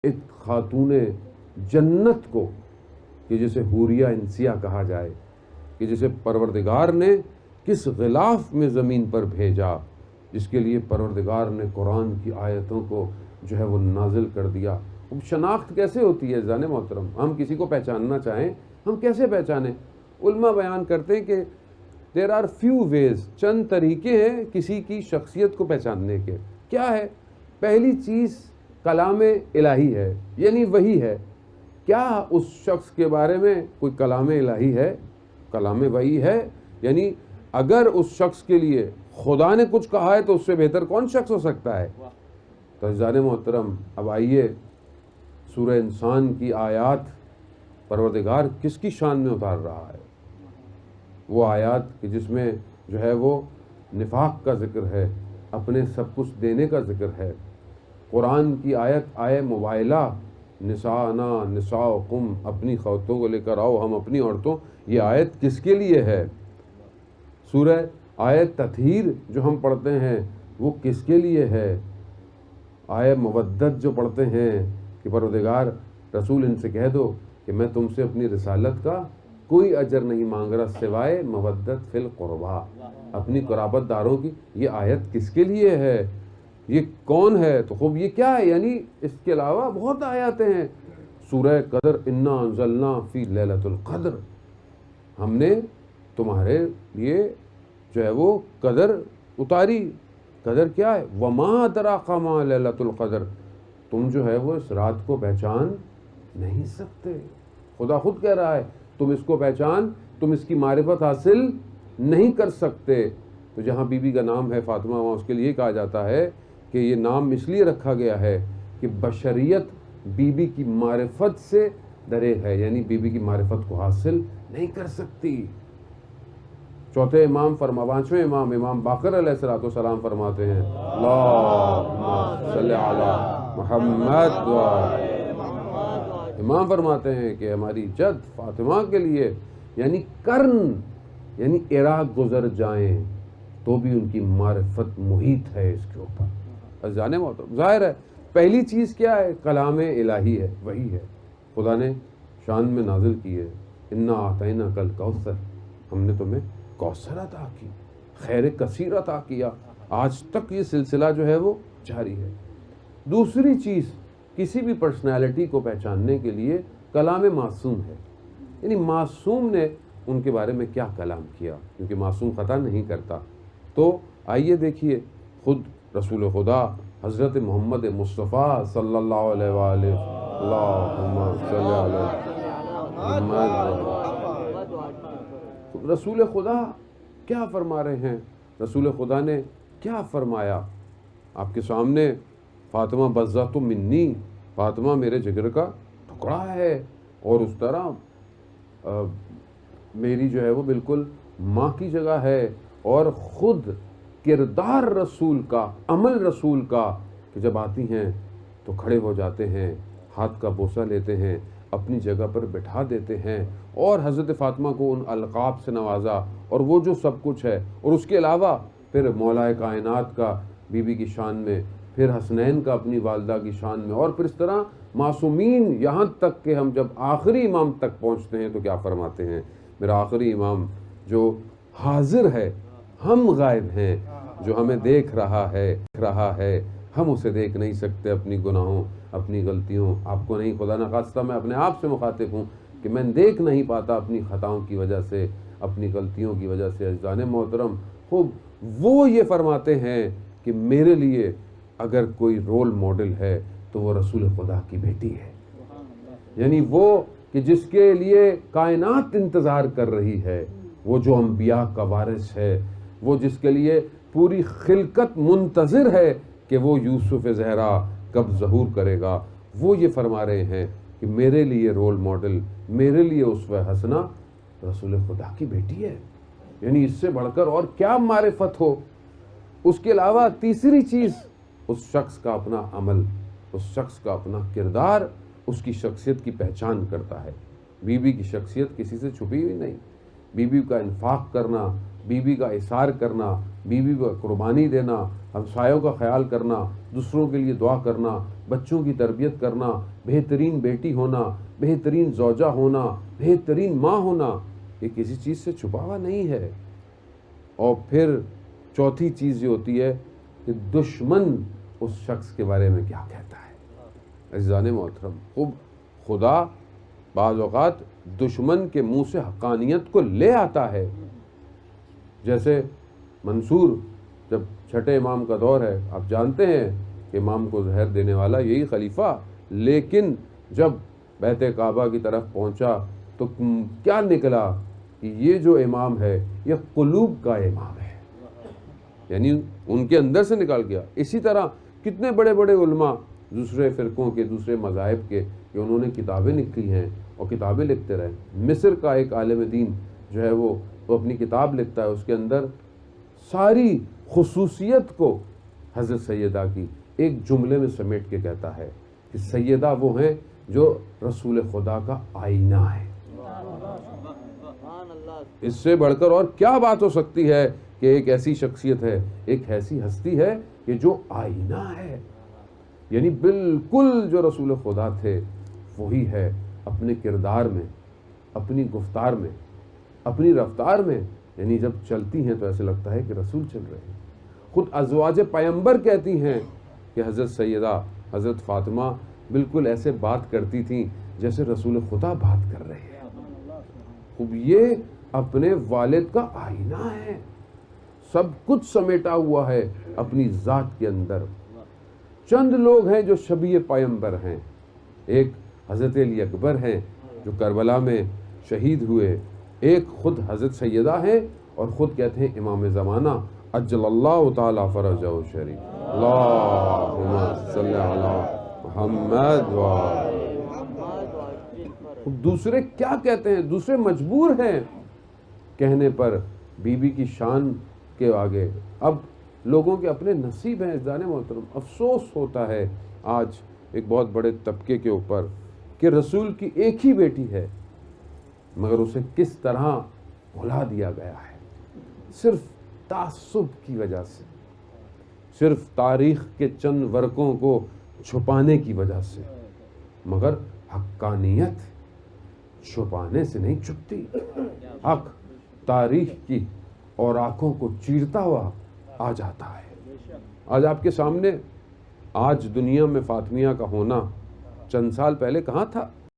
ایک خاتون جنت کو کہ جسے حوریہ انسیہ کہا جائے، کہ جسے پروردگار نے کس غلاف میں زمین پر بھیجا، جس کے لیے پروردگار نے قرآن کی آیتوں کو جو ہے وہ نازل کر دیا۔ اب شناخت کیسے ہوتی ہے عزیزان محترم؟ ہم کسی کو پہچاننا چاہیں، ہم کیسے پہچانیں؟ علماء بیان کرتے ہیں کہ دیر آر فیو ویز، چند طریقے ہیں کسی کی شخصیت کو پہچاننے کے۔ کیا ہے؟ پہلی چیز کلام الہی ہے، یعنی وحی ہے۔ کیا اس شخص کے بارے میں کوئی کلام الہی ہے؟ کلام وحی ہے، یعنی اگر اس شخص کے لیے خدا نے کچھ کہا ہے تو اس سے بہتر کون شخص ہو سکتا ہے؟ تو عزیزان محترم، اب آئیے سورہ انسان کی آیات پروردگار کس کی شان میں اتار رہا ہے؟ وہ آیات کہ جس میں جو ہے وہ نفاق کا ذکر ہے، اپنے سب کچھ دینے کا ذکر ہے۔ قرآن کی آیت آئے موبائلہ، نساءنا نساؤکم، اپنی عورتوں کو لے کر آؤ، ہم اپنی عورتوں، یہ آیت کس کے لیے ہے؟ سورہ آیت تطہیر جو ہم پڑھتے ہیں وہ کس کے لیے ہے؟ آیت مودت جو پڑھتے ہیں کہ پروردگار رسول ان سے کہہ دو کہ میں تم سے اپنی رسالت کا کوئی اجر نہیں مانگ رہا سوائے مودت فی القربا، اپنی قرابت داروں کی، یہ آیت کس کے لیے ہے؟ یہ کون ہے؟ تو خوب یہ کیا ہے؟ یعنی اس کے علاوہ بہت آیاتیں ہیں۔ سورہ قدر، انا انزلنا فی لیلۃ القدر، ہم نے تمہارے لیے جو ہے وہ قدر اتاری۔ قدر کیا ہے؟ وما ادراک ما لیلۃ القدر، تم جو ہے وہ اس رات کو پہچان نہیں سکتے۔ خدا خود کہہ رہا ہے تم اس کو پہچان، تم اس کی معرفت حاصل نہیں کر سکتے۔ تو جہاں بی بی کا نام ہے فاطمہ، وہاں اس کے لیے کہا جاتا ہے کہ یہ نام اس لیے رکھا گیا ہے کہ بشریت بی بی کی معرفت سے درے ہے، یعنی بی بی کی معرفت کو حاصل نہیں کر سکتی۔ چوتھے امام پانچویں امام باقر علیہ السلام فرماتے ہیں اللہم صلی علی محمد امام فرماتے ہیں کہ ہماری جد فاطمہ کے لیے یعنی کرن، یعنی عراق گزر جائیں تو بھی ان کی معرفت محیط ہے اس کے اوپر۔ عزیزان محترم، ظاہر ہے پہلی چیز کیا ہے؟ کلام الہی ہے، وہی ہے، خدا نے شان میں نازل کی ہے۔ انا اعطیناک الکوثر، ہم نے تمہیں کوثر عطا کی، خیر کثیر عطا کیا۔ آج تک یہ سلسلہ جو ہے وہ جاری ہے۔ دوسری چیز، کسی بھی پرسنالٹی کو پہچاننے کے لیے کلام معصوم ہے، یعنی معصوم نے ان کے بارے میں کیا کلام کیا، کیونکہ معصوم خطا نہیں کرتا۔ تو آئیے دیکھیے خود رسول خدا حضرت محمد مصطفیٰ صلی اللہ علیہ وآلہ، اللہم صلی علی محمد، رسول خدا کیا فرما رہے ہیں؟ رسول خدا نے کیا فرمایا؟ آپ کے سامنے فاطمہ بضعۃ منی، فاطمہ میرے جگر کا ٹکڑا ہے، اور اس طرح میری جو ہے وہ بالکل ماں کی جگہ ہے، اور خود کردار رسول کا، عمل رسول کا کہ جب آتی ہیں تو کھڑے ہو جاتے ہیں، ہاتھ کا بوسہ لیتے ہیں، اپنی جگہ پر بٹھا دیتے ہیں، اور حضرت فاطمہ کو ان القاب سے نوازا، اور وہ جو سب کچھ ہے، اور اس کے علاوہ پھر مولا کائنات کا بی بی کی شان میں، پھر حسنین کا اپنی والدہ کی شان میں، اور پھر اس طرح معصومین، یہاں تک کہ ہم جب آخری امام تک پہنچتے ہیں تو کیا فرماتے ہیں؟ میرا آخری امام جو حاضر ہے، ہم غائب ہیں، جو ہمیں دیکھ رہا ہے، ہم اسے دیکھ نہیں سکتے اپنی گناہوں، اپنی غلطیوں، آپ کو نہیں، خدا نخواستہ میں اپنے آپ سے مخاطب ہوں کہ میں دیکھ نہیں پاتا اپنی خطاؤں کی وجہ سے، اپنی غلطیوں کی وجہ سے۔ عزیزان محترم، خوب وہ یہ فرماتے ہیں کہ میرے لیے اگر کوئی رول ماڈل ہے تو وہ رسول خدا کی بیٹی ہے، یعنی وہ کہ جس کے لیے کائنات انتظار کر رہی ہے، وہ جو انبیاء کا وارث ہے، وہ جس کے لیے پوری خلقت منتظر ہے کہ وہ یوسف زہرا کب ظہور کرے گا، وہ یہ فرما رہے ہیں کہ میرے لیے رول ماڈل، میرے لیے اسوہ حسنہ رسول خدا کی بیٹی ہے۔ یعنی اس سے بڑھ کر اور کیا معرفت ہو؟ اس کے علاوہ تیسری چیز، اس شخص کا اپنا عمل، اس شخص کا اپنا کردار اس کی شخصیت کی پہچان کرتا ہے۔ بی بی کی شخصیت کسی سے چھپی ہوئی نہیں، بیوی کا انفاق کرنا، بیوی کا اثار کرنا، بیوی کو قربانی دینا، ہمسایوں کا خیال کرنا، دوسروں کے لیے دعا کرنا، بچوں کی تربیت کرنا، بہترین بیٹی ہونا، بہترین زوجہ ہونا، بہترین ماں ہونا، یہ کسی چیز سے چھپا ہوا نہیں ہے۔ اور پھر چوتھی چیز یہ ہوتی ہے کہ دشمن اس شخص کے بارے میں کیا کہتا ہے۔ عزیزان محترم، خدا بعض اوقات دشمن کے منہ سے حقانیت کو لے آتا ہے۔ جیسے منصور جب چھٹے امام کا دور ہے، آپ جانتے ہیں کہ امام کو زہر دینے والا یہی خلیفہ، لیکن جب بیت کعبہ کی طرف پہنچا تو کیا نکلا کہ یہ جو امام ہے یہ قلوب کا امام ہے، یعنی ان کے اندر سے نکال گیا۔ اسی طرح کتنے بڑے بڑے علماء دوسرے فرقوں کے، دوسرے مذاہب کے، کہ انہوں نے کتابیں لکھی ہیں اور کتابیں لکھتے رہے۔ مصر کا ایک عالم دین جو ہے وہ اپنی کتاب لکھتا ہے، اس کے اندر ساری خصوصیت کو حضرت سیدہ کی ایک جملے میں سمیٹ کے کہتا ہے کہ سیدہ وہ ہیں جو رسول خدا کا آئینہ ہے۔ اس سے بڑھ کر اور کیا بات ہو سکتی ہے کہ ایک ایسی شخصیت ہے، ایک ایسی ہستی ہے کہ جو آئینہ ہے، یعنی بالکل جو رسول خدا تھے وہی ہے اپنے کردار میں، اپنی گفتار میں، اپنی رفتار میں، یعنی جب چلتی ہیں تو ایسے لگتا ہے کہ رسول چل رہے ہیں۔ خود ازواج پیغمبر کہتی ہیں کہ حضرت سیدہ حضرت فاطمہ بالکل ایسے بات کرتی تھیں جیسے رسول خدا بات کر رہے ہیں۔ خوب یہ اپنے والد کا آئینہ ہے، سب کچھ سمیٹا ہوا ہے اپنی ذات کے اندر۔ چند لوگ ہیں جو شبیہ پیغمبر ہیں، ایک حضرت علی اکبر ہیں جو کربلا میں شہید ہوئے، ایک خود حضرت سیدہ ہیں اور خود کہتے ہیں امام زمانہ عجل اللہ تعالی فرجہ شریف، اللہم صلی علی محمد دوسرے کیا کہتے ہیں؟ دوسرے مجبور ہیں کہنے پر بی بی کی شان کے آگے۔ اب لوگوں کے اپنے نصیب ہیں عزیزان محترم۔ افسوس ہوتا ہے آج ایک بہت بڑے طبقے کے اوپر کہ رسول کی ایک ہی بیٹی ہے مگر اسے کس طرح بھلا دیا گیا ہے، صرف تعصب کی وجہ سے، صرف تاریخ کے چند ورقوں کو چھپانے کی وجہ سے، مگر حقانیت چھپانے سے نہیں چھپتی۔ حق تاریخ کی اور آنکھوں کو چیرتا ہوا آ جاتا ہے۔ آج آپ کے سامنے، آج دنیا میں فاطمیہ کا ہونا چند سال پہلے کہاں تھا؟